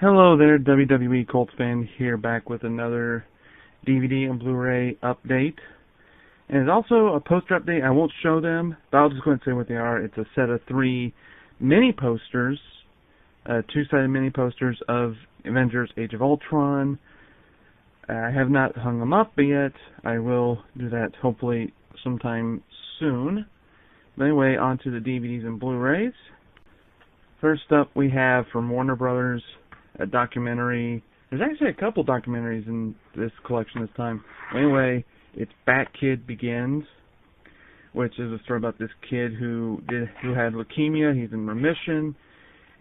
Hello there, WWE Colts fan here, back with another DVD and Blu-ray update. And it's also a poster update. I won't show them, but I'll just go ahead and say what they are. It's a set of 3 mini posters, 2-sided mini posters of Avengers Age of Ultron. I have not hung them up yet. I will do that hopefully sometime soon. But anyway, on to the DVDs and Blu-rays. First up, we have from Warner Brothers, a documentary. There's actually a couple documentaries in this collection this time. Anyway, it's Bat Kid Begins, which is a story about this kid who had leukemia. He's in remission,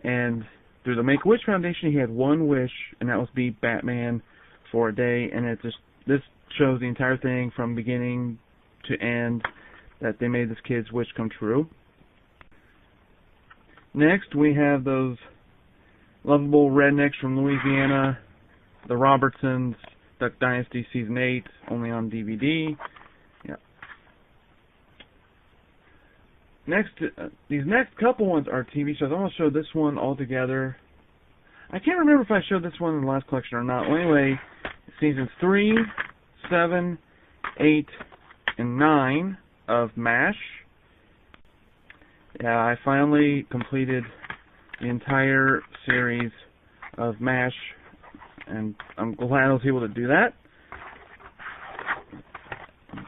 and through the Make-A-Wish Foundation, he had one wish, and that was be Batman for a day. And this shows the entire thing from beginning to end, that they made this kid's wish come true. Next, we have those lovable rednecks from Louisiana, the Robertsons, Duck Dynasty Season 8, only on DVD. Yeah. Next, these next couple ones are TV shows. I'm going to show this one all together. I can't remember if I showed this one in the last collection or not. Well, anyway, Seasons 3, 7, 8, and 9 of MASH. Yeah, I finally completed the entire series of MASH, and I'm glad I was able to do that.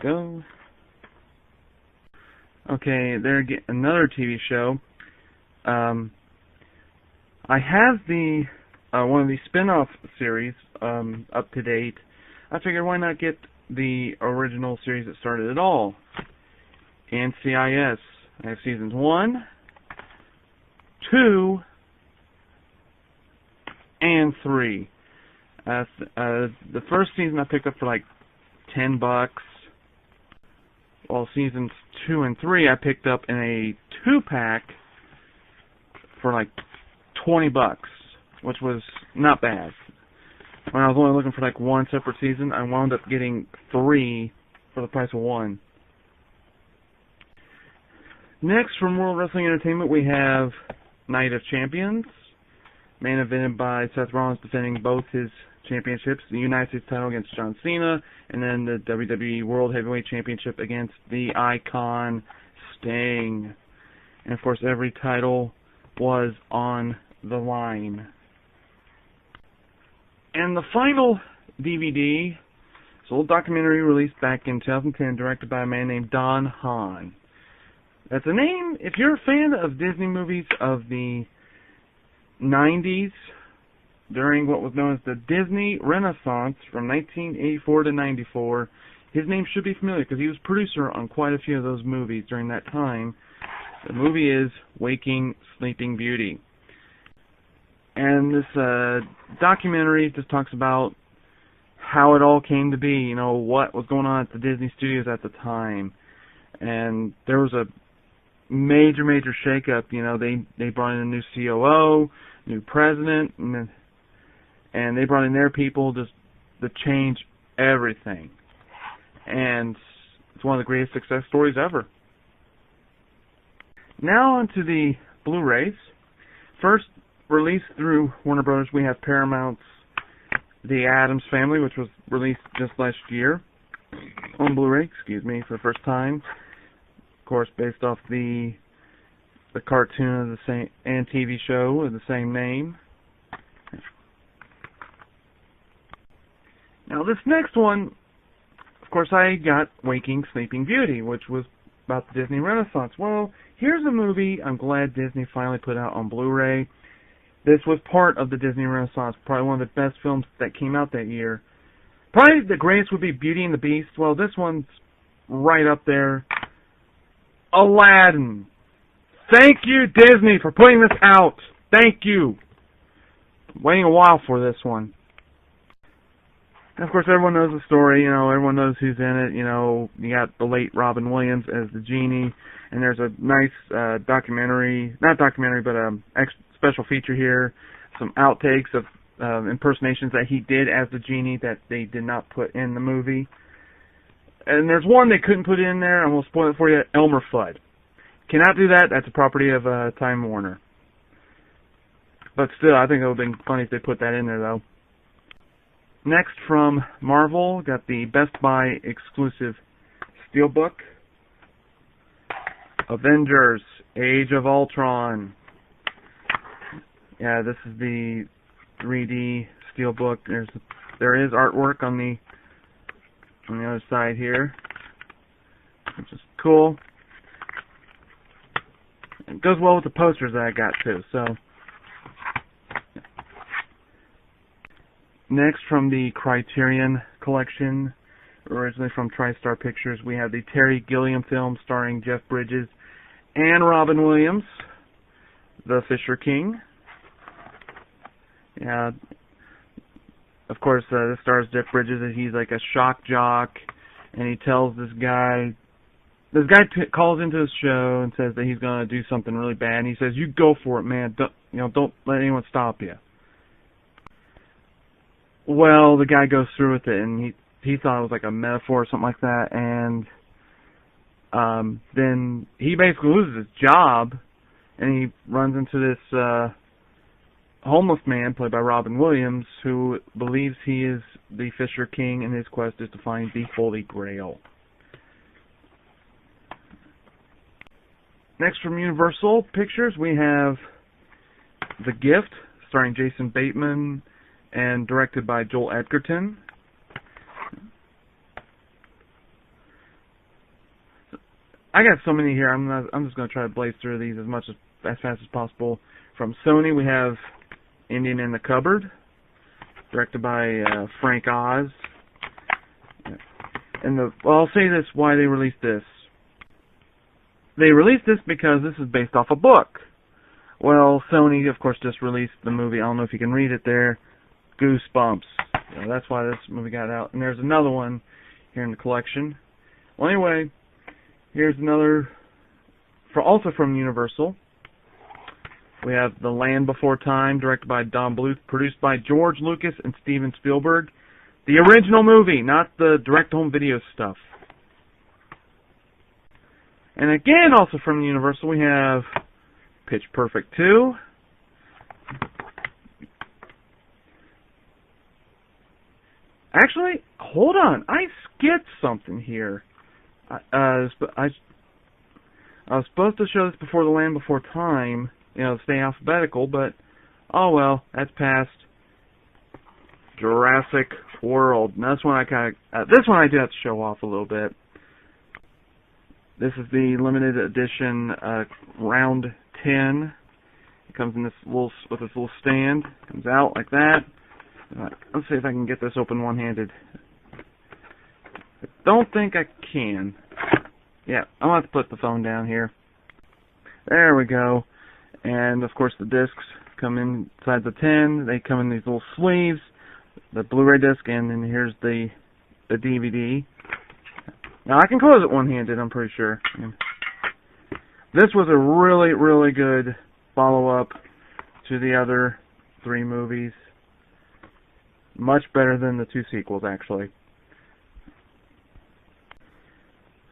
Go. Okay, there again, another TV show. I have the one of the spin-off series up to date. I figured, why not get the original series that started it all? NCIS. I have Seasons 1, 2, and 3. The first season I picked up for like $10, while Seasons 2 and 3 I picked up in a 2-pack for like $20, which was not bad. When I was only looking for like one separate season, I wound up getting 3 for the price of 1. Next, from World Wrestling Entertainment, we have Night of Champions, main evented by Seth Rollins defending both his championships, the United States title against John Cena, and then the WWE World Heavyweight Championship against the Icon Sting. And of course, every title was on the line. And the final DVD is a little documentary released back in 2010, directed by a man named Don Hahn. That's a name, if you're a fan of Disney movies of the 90s, during what was known as the Disney Renaissance from 1984 to 94, his name should be familiar because he was producer on quite a few of those movies during that time. The movie is Waking Sleeping Beauty. And this documentary just talks about how it all came to be, you know, what was going on at the Disney studios at the time. And there was a major shakeup. You know, they brought in a new COO, new president, and they brought in their people just to change everything. And it's one of the greatest success stories ever. Now on to the Blu-rays. First, released through Warner Brothers, we have Paramount's The Addams Family, which was released just last year on Blu-ray, for the first time. Of course, based off the cartoon of the same and TV show of the same name. Now this next one, of course, I got Waking Sleeping Beauty, which was about the Disney Renaissance. Well, here's a movie I'm glad Disney finally put out on Blu-ray. This was part of the Disney Renaissance, probably one of the best films that came out that year. Probably the greatest would be Beauty and the Beast. Well, this one's right up there. Aladdin. Thank you, Disney, for putting this out. Thank you. Waiting a while for this one. And of course, everyone knows the story. You know, everyone knows who's in it. You know, you got the late Robin Williams as the genie, and there's a nice not documentary, but special feature here. Some outtakes of impersonations that he did as the genie that they did not put in the movie. And there's one they couldn't put in there. I'm going to spoil it for you. Elmer Fudd. Cannot do that. That's a property of Time Warner. But still, I think it would have been funny if they put that in there, though. Next, from Marvel, got the Best Buy exclusive Steelbook. Avengers, Age of Ultron. Yeah, this is the 3D Steelbook. There is artwork on the other side here, which is cool. It goes well with the posters that I got too. So next, from the Criterion collection, originally from TriStar Pictures, we have the Terry Gilliam film starring Jeff Bridges and Robin Williams, The Fisher King. Yeah, of course, this stars Jeff Bridges, and he's like a shock jock, and he tells this guy calls into his show and says that he's going to do something really bad, and he says, "You go for it, man. Don't let anyone stop you." Well, the guy goes through with it, and he thought it was like a metaphor or something like that, and then he basically loses his job, and he runs into this homeless man, played by Robin Williams, who believes he is the Fisher King, and his quest is to find the Holy Grail. Next, from Universal Pictures, we have The Gift, starring Jason Bateman and directed by Joel Edgerton. I got so many here. I'm just going to try to blaze through these as fast as possible. From Sony, we have Indian in the Cupboard, directed by Frank Oz. And I'll say this: why they released this. They released this because this is based off a book. Well, Sony, of course, just released the movie. I don't know if you can read it there. Goosebumps. That's why this movie got out. And there's another one here in the collection. Well, anyway, here's another, also from Universal. We have The Land Before Time, directed by Don Bluth, produced by George Lucas and Steven Spielberg. The original movie, not the direct-home video stuff. And again, also from Universal, we have Pitch Perfect 2. Actually, hold on. I skipped something here. I was supposed to show this before The Land Before Time, stay alphabetical, but oh well, that's past. Jurassic World. And this one I do have to show off a little bit. This is the limited edition round 10. It comes in with this little stand. It comes out like that. Let's see if I can get this open one-handed. I don't think I can. Yeah, I'm going to have to put the phone down here. There we go. And of course the discs come inside the 10. They come in these little sleeves. The Blu-ray disc, and then here's the DVD. Now I can close it one-handed, I'm pretty sure. This was a really, really good follow-up to the other 3 movies. Much better than the 2 sequels, actually.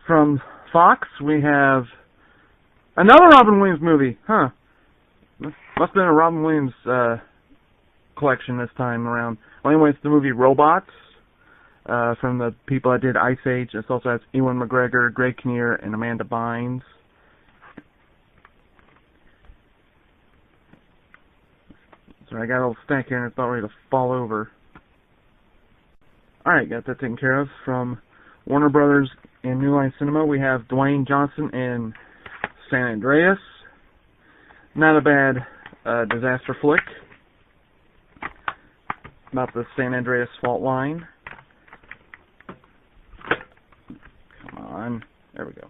From Fox, we have another Robin Williams movie. Huh. Must have been a Robin Williams collection this time around. Well, anyway, it's the movie Robots, from the people that did Ice Age. It also has Ewan McGregor, Greg Kinnear, and Amanda Bynes. So I got a little stack here and it's about ready to fall over. Alright, got that taken care of. From Warner Brothers and New Line Cinema, we have Dwayne Johnson in San Andreas. Not a bad disaster flick about the San Andreas fault line. Come on. There we go.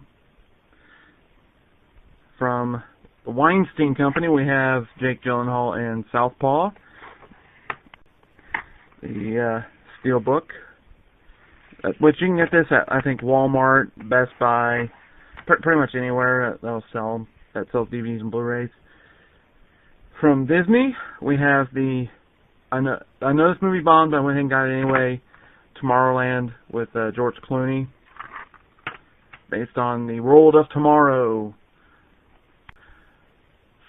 From the Weinstein Company, we have Jake Gyllenhaal in Southpaw. The Steelbook, which you can get this at, I think, Walmart, Best Buy, pretty much anywhere that sells DVDs and Blu-rays. From Disney, we have I know this movie bombed, but I went ahead and got it anyway, Tomorrowland with George Clooney, based on the World of Tomorrow.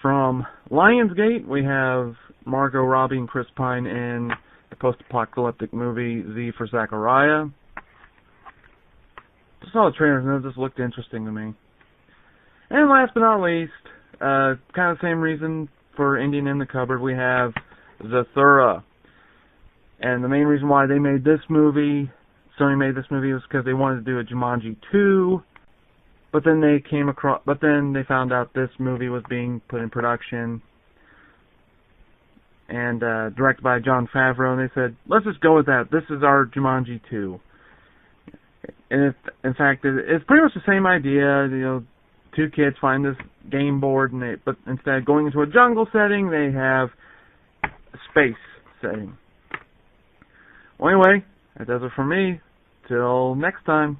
From Lionsgate, we have Margot Robbie and Chris Pine in the post-apocalyptic movie Z for Zachariah. Just saw the trailers and it just looked interesting to me. And last but not least, kind of the same reason for Indian in the Cupboard, we have Zathura. And the main reason why they made this movie, Sony made this movie, was because they wanted to do a Jumanji 2. But then they found out this movie was being put in production and directed by Jon Favreau, and they said, let's just go with that. This is our Jumanji 2. And in fact, it's pretty much the same idea. You know, two kids find this game board, but instead of going into a jungle setting, they have a space setting. Well, anyway, that does it for me. Till next time.